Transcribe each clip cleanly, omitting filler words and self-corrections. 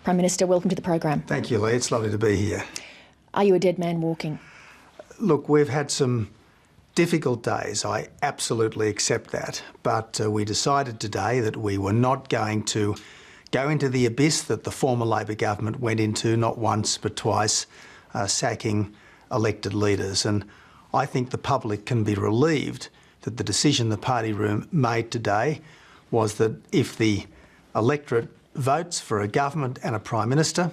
Prime Minister, welcome to the program. Thank you, Leigh. It's lovely to be here. Are you a dead man walking? Look, we've had some difficult days. I absolutely accept that. But we decided today that we were not going to go into the abyss that the former Labor government went into, not once but twice, sacking elected leaders. And I think the public can be relieved that the decision the party room made today was that if the electorate votes for a government and a Prime Minister,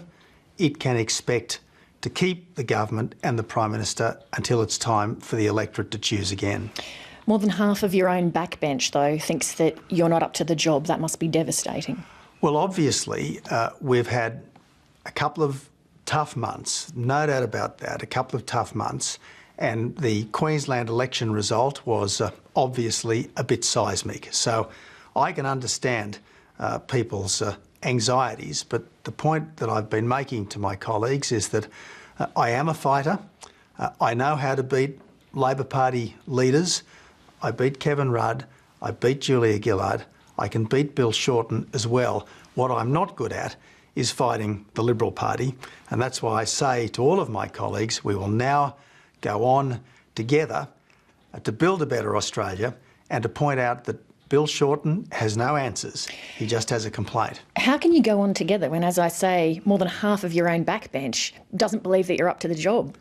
it can expect to keep the government and the Prime Minister until it's time for the electorate to choose again. More than half of your own backbench, though, thinks that you're not up to the job. That must be devastating. Well, obviously, we've had a couple of tough months, no doubt about that, a couple of tough months, and the Queensland election result was obviously a bit seismic. So I can understand people's anxieties, but the point that I've been making to my colleagues is that I am a fighter. I know how to beat Labor Party leaders. I beat Kevin Rudd. I beat Julia Gillard. I can beat Bill Shorten as well. What I'm not good at is fighting the Liberal Party, and that's why I say to all of my colleagues, we will now go on together to build a better Australia and to point out that Bill Shorten has no answers. He just has a complaint. How can you go on together when, as I say, more than half of your own backbench doesn't believe that you're up to the job?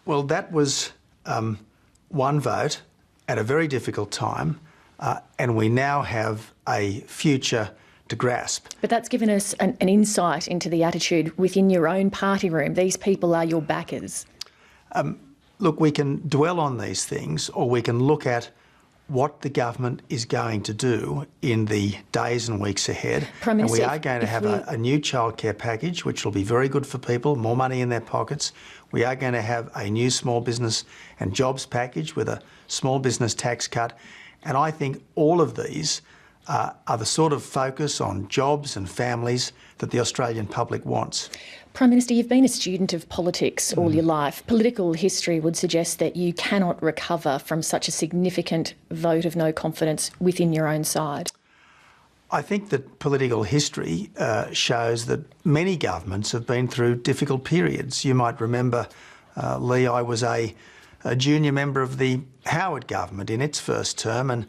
Well, that was one vote at a very difficult time, and we now have a future to grasp. But that's given us an insight into the attitude within your own party room. These people are your backers. Look, we can dwell on these things, or we can look at what the government is going to do in the days and weeks ahead. Prime Minister, and we are going to have a new childcare package, which will be very good for people, more money in their pockets. We are going to have a new small business and jobs package with a small business tax cut. And I think all of these are the sort of focus on jobs and families that the Australian public wants. Prime Minister, you've been a student of politics all your life. Political history would suggest that you cannot recover from such a significant vote of no confidence within your own side. I think that political history shows that many governments have been through difficult periods. You might remember, Leigh, I was a junior member of the Howard government in its first term, and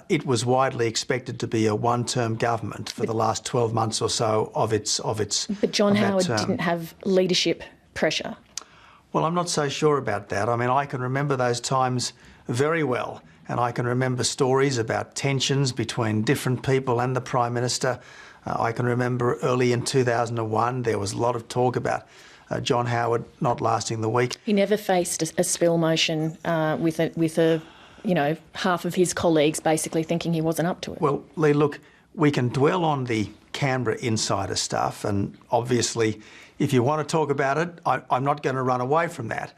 it was widely expected to be a one-term government for the last 12 months or so of its But John Howard didn't have leadership pressure. Well, I'm not so sure about that. I mean, I can remember those times very well, and I can remember stories about tensions between different people and the Prime Minister. I can remember early in 2001 there was a lot of talk about John Howard not lasting the week. He never faced a spill motion with a half of his colleagues basically thinking he wasn't up to it. Well, Leigh, look, we can dwell on the Canberra insider stuff, and obviously, if you want to talk about it, I'm not going to run away from that.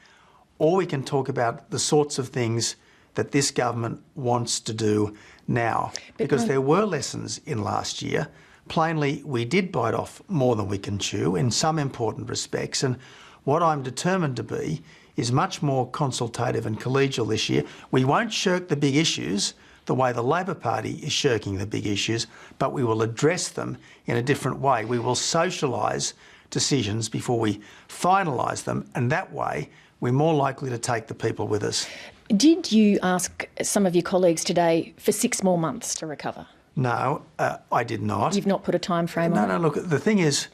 Or we can talk about the sorts of things that this government wants to do now. Because there were lessons in last year. Plainly, we did bite off more than we can chew in some important respects, and what I'm determined to be is much more consultative and collegial this year. We won't shirk the big issues the way the Labor Party is shirking the big issues, but we will address them in a different way. We will socialise decisions before we finalise them, and that way we're more likely to take the people with us. Did you ask some of your colleagues today for 6 more months to recover? No, I did not. You've not put a time frame on it? No, look, the thing is,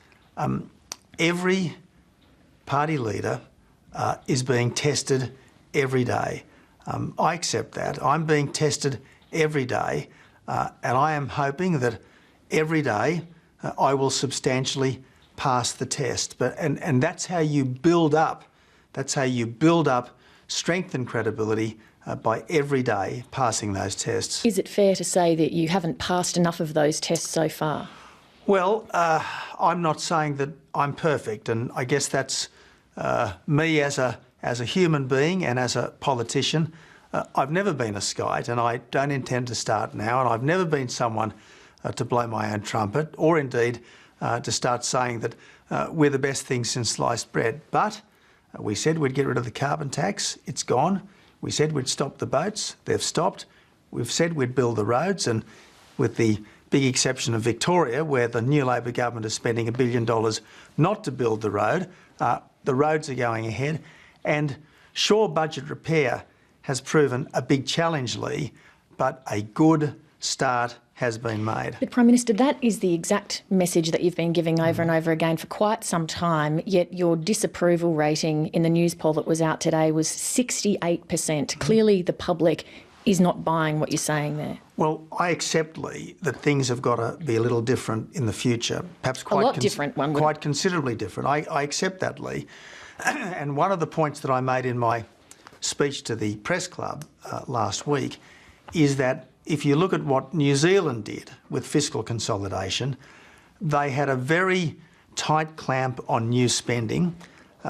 every party leader is being tested every day. I accept that. I'm being tested every day, and I am hoping that every day I will substantially pass the test. And that's how you build up. That's how you build up strength and credibility by every day passing those tests. Is it fair to say that you haven't passed enough of those tests so far? Well, I'm not saying that I'm perfect, and I guess that's me as a human being and as a politician. I've never been a skite, and I don't intend to start now, and I've never been someone to blow my own trumpet, or indeed to start saying that we're the best thing since sliced bread. But we said we'd get rid of the carbon tax. It's gone. We said we'd stop the boats. They've stopped. We've said we'd build the roads, and with the big exception of Victoria, where the new Labor government is spending $1 billion not to build the road. The roads are going ahead. And sure, budget repair has proven a big challenge, Leigh, but a good start has been made. But Prime Minister, that is the exact message that you've been giving over and over again for quite some time, yet your disapproval rating in the news poll that was out today was 68%. Clearly the public is not buying what you're saying there. Well, I accept, Leigh, that things have got to be a little different in the future, perhaps quite a lot different, one would... quite considerably different. I accept that, Leigh. And one of the points that I made in my speech to the press club last week is that if you look at what New Zealand did with fiscal consolidation, they had a very tight clamp on new spending.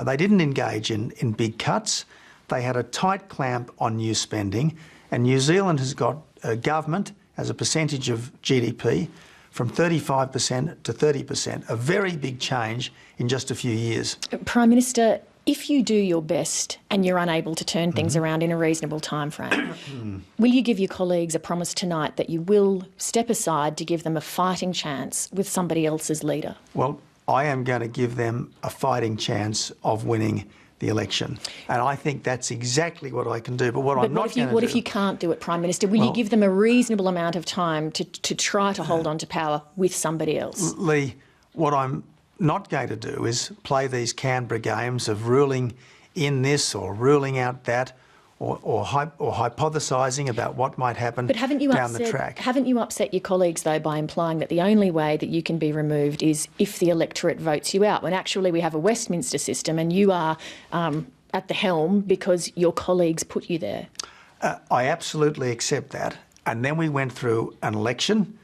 They didn't engage in big cuts. They had a tight clamp on new spending. And New Zealand has got a government as a percentage of GDP from 35% to 30%, a very big change in just a few years. Prime Minister, if you do your best and you're unable to turn things around in a reasonable timeframe, will you give your colleagues a promise tonight that you will step aside to give them a fighting chance with somebody else's leader? Well, I am going to give them a fighting chance of winning the election. And I think that's exactly what I can do. But what I'm not going to do... What if you can't do it, Prime Minister? Will you give them a reasonable amount of time to try to hold on to power with somebody else? Leigh, what I'm not going to do is play these Canberra games of ruling in this or ruling out that or hypothesising about what might happen down the track. Haven't you upset your colleagues, though, by implying that the only way that you can be removed is if the electorate votes you out, when actually we have a Westminster system and you are at the helm because your colleagues put you there? I absolutely accept that. And then we went through an election,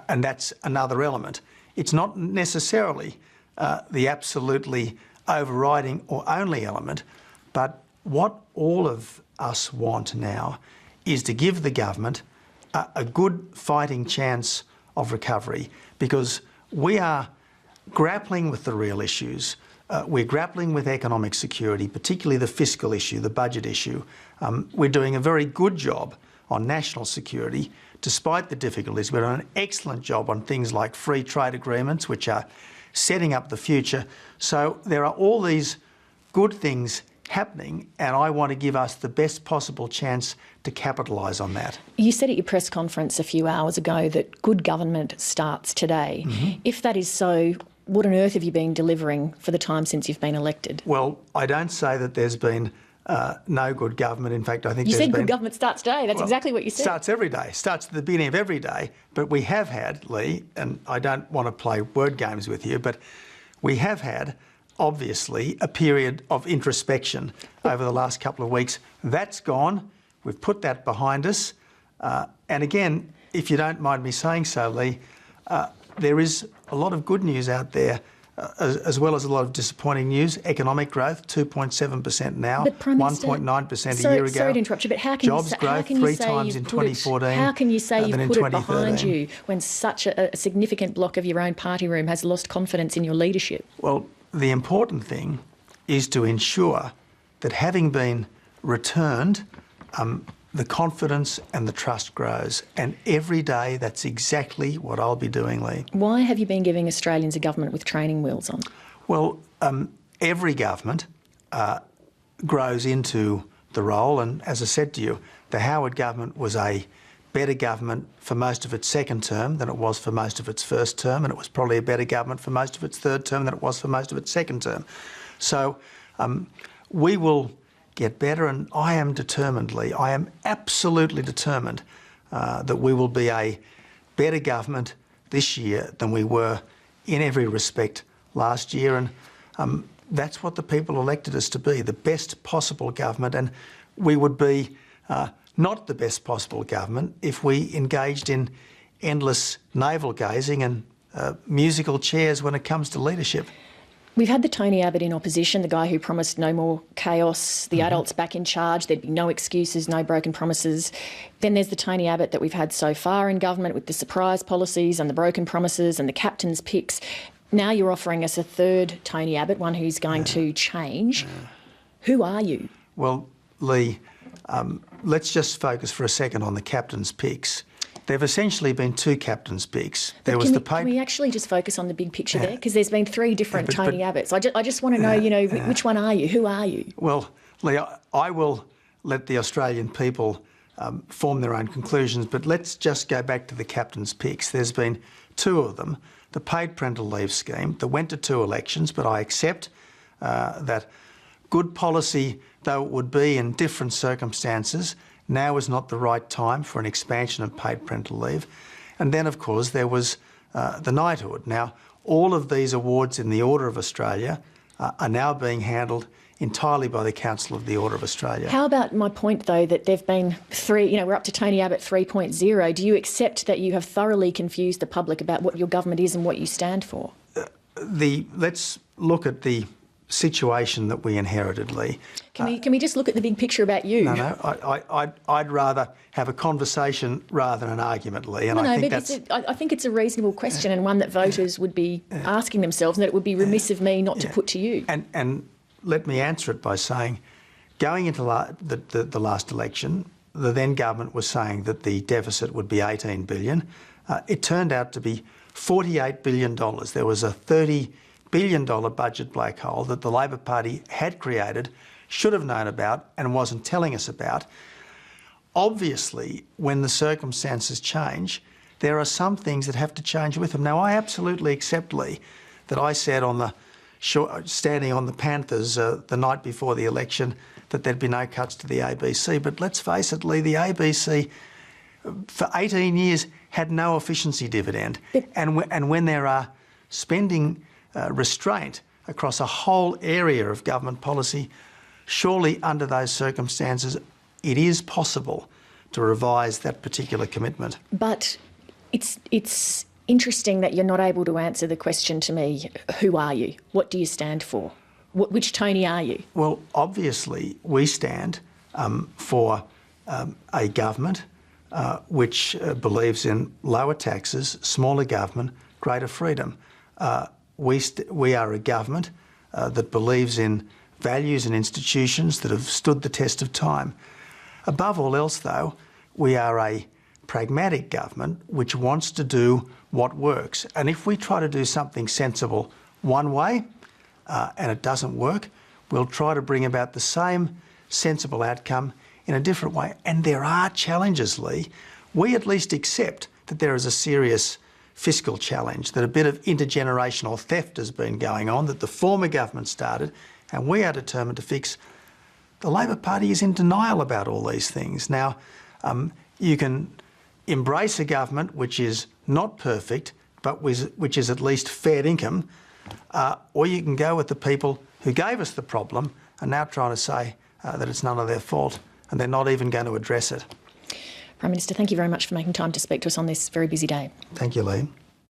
and that's another element. It's not necessarily the absolutely overriding or only element, but what all of us want now is to give the government a good fighting chance of recovery, because we are grappling with the real issues. We're grappling with economic security, particularly the fiscal issue, the budget issue. We're doing a very good job on national security, despite the difficulties. We're doing an excellent job on things like free trade agreements, which are setting up the future. So there are all these good things happening, and I want to give us the best possible chance to capitalise on that. You said at your press conference a few hours ago that good government starts today. If that is so, what on earth have you been delivering for the time since you've been elected? Well, I don't say that there's been no good government. In fact, I think you said good government starts today. That's exactly what you said. Starts every day. Starts at the beginning of every day. But we have had, Leigh, and I don't want to play word games with you, but we have had obviously a period of introspection over the last couple of weeks. That's gone. We've put that behind us. And again, if you don't mind me saying so, Leigh, there is a lot of good news out there, as well as a lot of disappointing news. Economic growth, 2.7% now, 1.9% a year ago. Sorry to interrupt you, but how can Jobs growth, three times in 2014. How can you say you've put it behind 2013. you when such a significant block of your own party room has lost confidence in your leadership? Well, the important thing is to ensure that, having been returned, the confidence and the trust grows. And every day, that's exactly what I'll be doing, Leigh. Why have you been giving Australians a government with training wheels on? Well, every government grows into the role. And as I said to you, the Howard government was a better government for most of its second term than it was for most of its first term, and it was probably a better government for most of its third term than it was for most of its second term. So we will get better, and I am determined, Leigh. I am absolutely determined that we will be a better government this year than we were in every respect last year, and that's what the people elected us to be, the best possible government. And we would be not the best possible government if we engaged in endless navel-gazing and musical chairs when it comes to leadership. We've had the Tony Abbott in opposition, the guy who promised no more chaos, the adults back in charge, there'd be no excuses, no broken promises. Then there's the Tony Abbott that we've had so far in government with the surprise policies and the broken promises and the captain's picks. Now you're offering us a third Tony Abbott, one who's going to change. Who are you? Well, Leigh, let's just focus for a second on the captain's picks. There have essentially been two captain's picks. There But was can we actually just focus on the big picture there? Because there's been three different Tony Abbotts. I just want to know, which one are you? Who are you? Well, Leigh, I will let the Australian people form their own conclusions, but let's just go back to the captain's picks. There's been two of them. The paid parental leave scheme that went to two elections, but I accept that good policy, though it would be in different circumstances, now is not the right time for an expansion of paid parental leave. And then, of course, there was the knighthood. Now, all of these awards in the Order of Australia are now being handled entirely by the Council of the Order of Australia. How about my point, though, that there have been three, we're up to Tony Abbott 3.0. Do you accept that you have thoroughly confused the public about what your government is and what you stand for? Let's look at the situation that we inherited, Leigh. Can we just look at the big picture about you? No, I'd rather have a conversation rather than an argument, Leigh. And I think it's a reasonable question and one that voters would be asking themselves, and that it would be remiss of me not to put to you. And let me answer it by saying, going into the last election, the then government was saying that the deficit would be $18 billion. It turned out to be $48 billion. There was a $30 billion budget black hole that the Labor Party had created, should have known about and wasn't telling us about. Obviously, when the circumstances change, there are some things that have to change with them. Now, I absolutely accept, Leigh, that I said standing on the Panthers the night before the election that there'd be no cuts to the ABC. But let's face it, Leigh, the ABC for 18 years had no efficiency dividend. And when there are spending restraint across a whole area of government policy, surely under those circumstances it is possible to revise that particular commitment. But it's interesting that you're not able to answer the question to me, who are you? What do you stand for? Which Tony are you? Well, obviously we stand for a government which believes in lower taxes, smaller government, greater freedom. We are a government that believes in values and institutions that have stood the test of time. Above all else, though, we are a pragmatic government which wants to do what works. And if we try to do something sensible one way and it doesn't work, we'll try to bring about the same sensible outcome in a different way. And there are challenges, Leigh. We at least accept that there is a serious fiscal challenge, that a bit of intergenerational theft has been going on, that the former government started, and we are determined to fix. The Labor Party is in denial about all these things. Now, you can embrace a government which is not perfect, but which is at least fair income, or you can go with the people who gave us the problem and now trying to say that it's none of their fault and they're not even going to address it. Prime Minister, thank you very much for making time to speak to us on this very busy day. Thank you, Leigh.